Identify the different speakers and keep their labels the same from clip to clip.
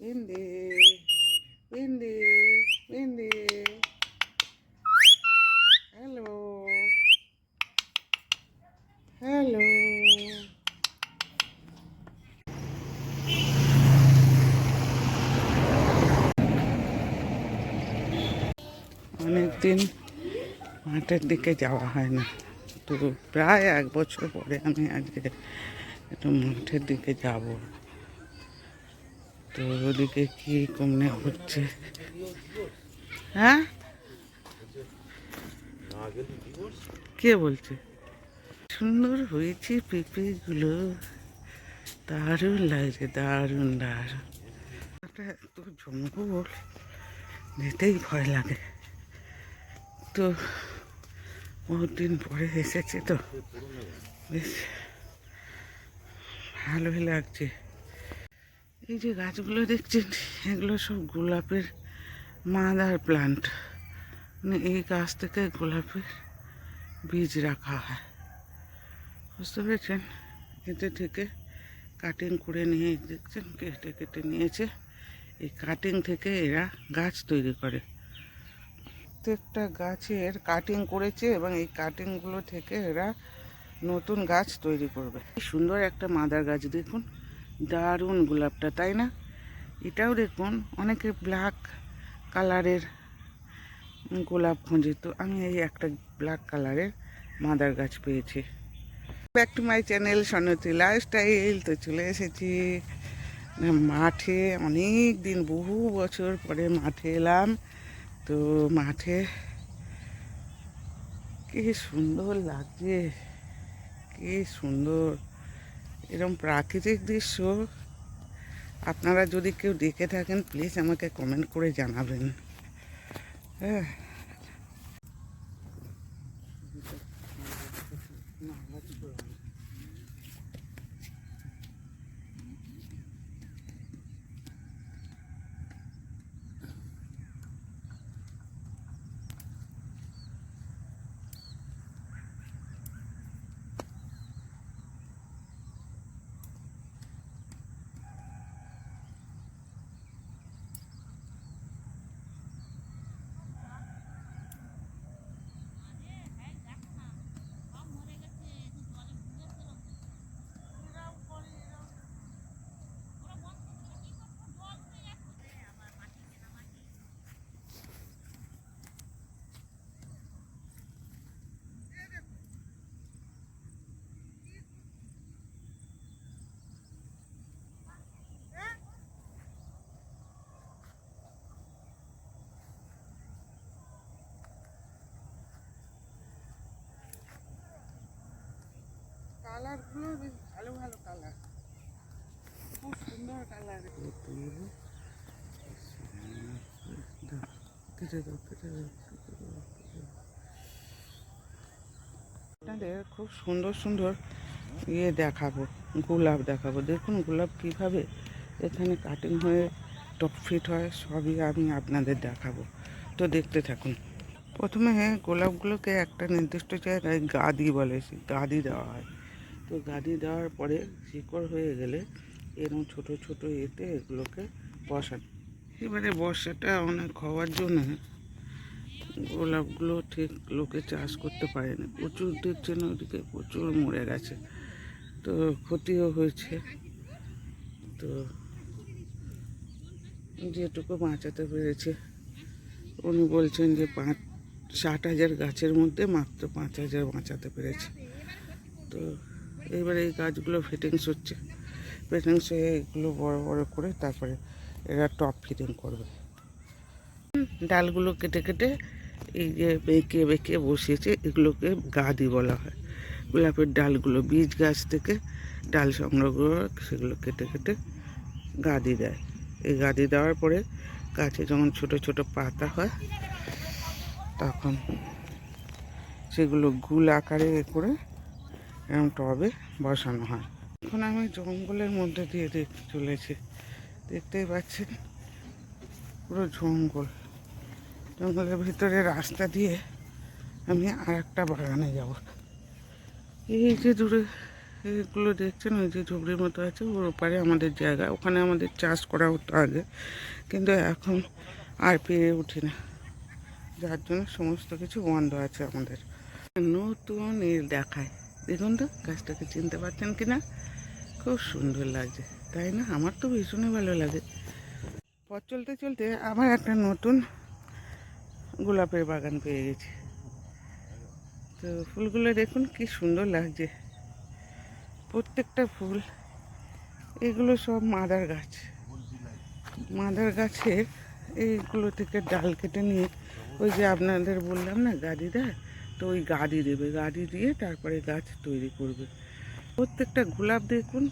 Speaker 1: Windy, Windy, Windy. Hello, hello. অনেকদিন মাঠের দিকে যাওয়া হয় না, তো প্রায় 1 বছর পরে আমি আজকে একটু মাঠের দিকে যাব। তো ওদিকে কি কমনে হচ্ছে? হ্যাঁ, কে বলছে? সুন্দর হয়েছে পেঁপেগুলো, দারুণ লাগছে, দারুণ দারুণ। এত জঙ্গল, যেতেই ভয় লাগে। তো বহুত দিন পরে এসেছে, তো বেশ ভালোই লাগছে। এই যে গাছগুলো দেখছেন, এগুলো সব গোলাপের মাদার প্লান্ট। মানে এই গাছ থেকে গোলাপের বীজ রাখা হয়, বুঝতে পেরেছেন? এতে থেকে কাটিং করে নিয়ে দেখছেন, কেটে কেটে নিয়েছে। এই কাটিং থেকে এরা গাছ তৈরি করে। প্রত্যেকটা গাছের কাটিং করেছে এবং এই কাটিংগুলো থেকে এরা নতুন গাছ তৈরি করবে। সুন্দর একটা মাদার গাছ দেখুন, দারুণ গোলাপটা, তাই না? এটাও দেখুন, অনেকে ব্ল্যাক কালারের গোলাপ খোঁজে, তো আমি এই একটা ব্ল্যাক কালারের মাদার গাছ পেয়েছি। ব্যাক টু মাই চ্যানেল সনতি লাইফস্টাইল। তো চলে এসেছি মাঠে, অনেক দিন, বহু বছর পরে মাঠে এলাম। তো মাঠে কি সুন্দর লাগছে, কি সুন্দর এরকম প্রাকৃতিক দৃশ্য। আপনারা যদি কেউ দেখে থাকেন, প্লিজ আমাকে কমেন্ট করে জানাবেন। হ্যাঁ, কালারগুলো বেশ ভালো ভালো কালার, খুব সুন্দর কালার। আপনাদের খুব সুন্দর সুন্দর দেখাবো, গোলাপ দেখাবো। দেখুন গোলাপ কীভাবে এখানে কাটিং হয়ে টপ ফিট হয়, সবই আমি আপনাদের দেখাবো। তো দেখতে থাকুন। প্রথমে গোলাপগুলোকে একটা নির্দিষ্ট জায়গায় গাদি বলে, গাদি দেওয়া হয়। তো গাদি দেওয়ার পরে শিকড় হয়ে গেলে এরকম ছোট ছোট এতে এগুলোকে বসানো। এবারে বর্ষাটা অনেক হওয়ার জন্য গোলাপগুলো ঠিক লোকে চাষ করতে পারে না। প্রচুর দেখছেন ওদিকে প্রচুর মরে গেছে, তো ক্ষতিও হয়েছে। তো যেটুকু বাঁচাতে পেরেছে, উনি বলছেন যে 60,000 গাছের মধ্যে মাত্র 5,000 বাঁচাতে পেরেছে। তো এবারে এই গাছগুলো ফিটিংস হচ্ছে, ফিটিংস হয়ে এগুলো বড় বড় করে তারপরে এরা টপ ফিটিং করবে। ডালগুলো কেটে কেটে এই যে বেঁকে বেঁকে বসিয়েছে, এগুলোকে গাদি বলা হয়। গোলাপের ডালগুলো বীজ গাছ থেকে ডাল সংগ্রহ করে সেগুলো কেটে কেটে গাদি দেয়। এই গাদি দেওয়ার পরে গাছে যখন ছোট ছোট পাতা হয়, তখন সেগুলো গুল আকারে করে এরকম টবে বসানো হয়। এখন আমি জঙ্গলের মধ্যে দিয়ে চলেছি, দেখতেই পাচ্ছেন পুরো জঙ্গল। জঙ্গলের ভিতরে রাস্তা দিয়ে আমি আর একটা বাগানে যাব। এই যে দূরে এইগুলো দেখছেন ওই যে ঝুপড়ির মতো আছে, ওর ওপারে আমাদের জায়গা, ওখানে আমাদের চাষ করা হতো আগে, কিন্তু এখন আর পেরে উঠি না, যার জন্য সমস্ত কিছু বন্ধ আছে আমাদের। নতুন এর দেখায়, দেখুন তো গাছটাকে চিনতে পারছেন কি না, খুব সুন্দর লাগছে তাই না? আমার তো ভীষণই ভালো লাগে। পথ চলতে চলতে আবার একটা নতুন গোলাপের বাগান পেয়ে গেছি। তো ফুলগুলো দেখুন কি সুন্দর লাগছে, প্রত্যেকটা ফুল। এগুলো সব মাদার গাছ, মাদার গাছের এইগুলো থেকে ডাল কেটে নিয়ে ওই যে আপনাদের বললাম না গাড়ি দেয়, তো ওই গাড়ি দেবে, গাড়ি দিয়ে তারপরে গাছ তৈরি করবে। প্রত্যেকটা গোলাপ দেখুন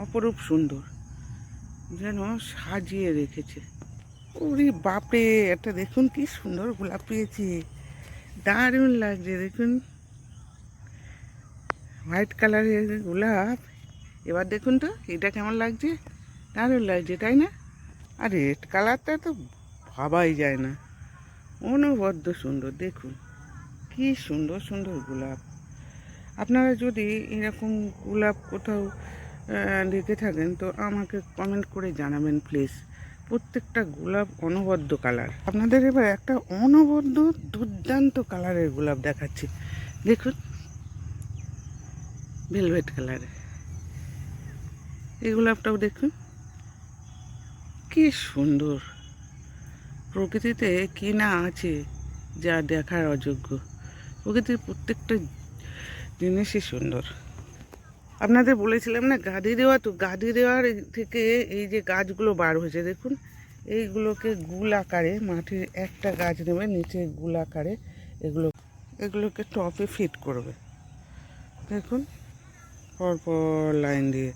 Speaker 1: অপরূপ সুন্দর, যেন সাজিয়ে রেখেছে। ওরে বাপরে, একটা দেখুন কি সুন্দর গোলাপ পেয়েছি, দারুণ লাগছে দেখুন, হোয়াইট কালারের গোলাপ। এবার দেখুন তো এটা কেমন লাগছে, দারুণ লাগছে তাই না? আর রেড কালারটা তো ভাবাই যায় না, অনবদ্য সুন্দর। দেখুন কি সুন্দর সুন্দর গোলাপ। আপনারা যদি এরকম গোলাপ কোথাও দেখে থাকেন তো আমাকে কমেন্ট করে জানাবেন প্লিজ। প্রত্যেকটা গোলাপ অনবদ্য কালার। আপনাদের এবার একটা অনবদ্য দুর্দান্ত কালারের গোলাপ দেখাচ্ছি, দেখুন ভেলভেট কালারের এই গোলাপটাও দেখুন কি সুন্দর। প্রকৃতিতে কি না আছে যা দেখার অযোগ্য, প্রকৃতির প্রত্যেকটা জিনিসই সুন্দর। আপনাদের বলেছিলাম না গাদি দেওয়া, তো গাদি দেওয়ার থেকে এই যে গাছগুলো বার হয়েছে দেখুন, এইগুলোকে গুল আকারে, মাটির একটা গাছ নেবে নিচে গুল আকারে এগুলোকে টপে ফিট করবে। দেখুন পরপর লাইন দিয়ে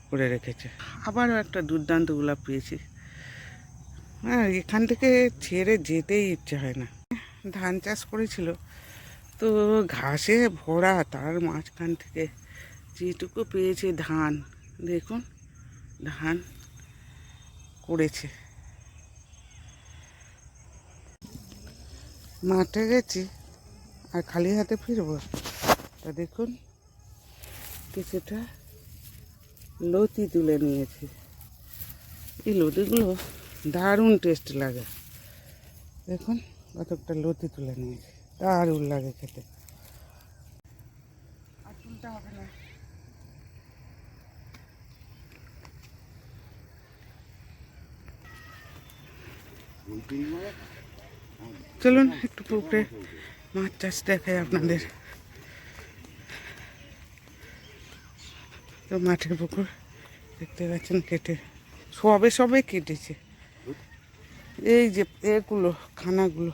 Speaker 1: করে রেখেছে। আবারও একটা দুর্দান্ত গোলাপ পেয়েছি। হ্যাঁ, এখান থেকে ছেড়ে যেতেই ইচ্ছে হয় না। ধান চাষ করেছিল তো ঘাসে ভরা, তার মাঝখান থেকে যেটুকু পেয়েছে ধান, দেখুন ধান করেছে। মাঠে গেছি আর খালি হাতে ফিরবো, তা দেখুন কিছুটা লতি তুলে নিয়েছি। এই লতিগুলো দারুণ টেস্ট লাগে, দেখুন কতকটা লতি তুলে নিয়েছি, দারুণ লাগে খেতে। আর তুলতে হবে না। চলুন একটু পুকুরে মাছ চাষ দেখাই আপনাদের। তো মাঠের পুকুর দেখতে পাচ্ছেন কেটে সবে সবে কেটেছে, এই যে এগুলো খানাগুলো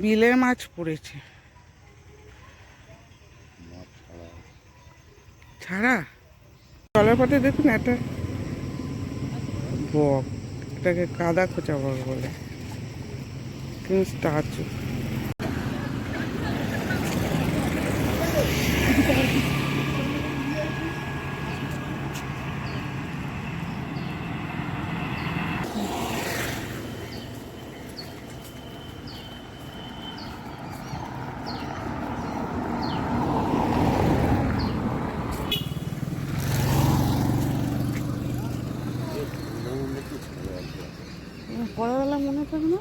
Speaker 1: বিলের মাছ পড়েছে ছাড়া। চলার পথে দেখুন একটা বক, এটাকে কাদা খোঁচা বক বলে, কিন্তু স্ট্যাচু। পরেরবেলা মনে থাকে না,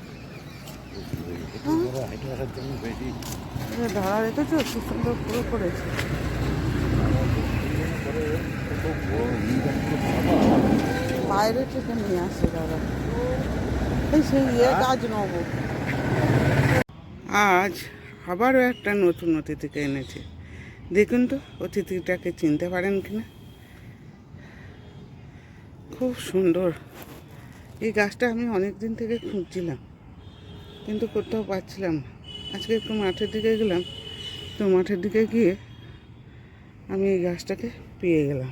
Speaker 1: ধারা রেখেছো খুব সুন্দর পুরো করেছে। বাইরে থেকে নিয়ে আসে দাদা, এই সেই গাছ নেবো। আজ আবারও একটা নতুন অতিথিকে এনেছে, দেখুন তো অতিথিটাকে চিনতে পারেন কিনা, খুব সুন্দর। এই গাছটা আমি অনেক দিন থেকে খুঁজছিলাম কিন্তু কোথাও পাচ্ছিলাম না। আজকে একটু মাঠের দিকে গেলাম, তো মাঠের দিকে গিয়ে আমি এই গাছটাকে পেয়ে গেলাম।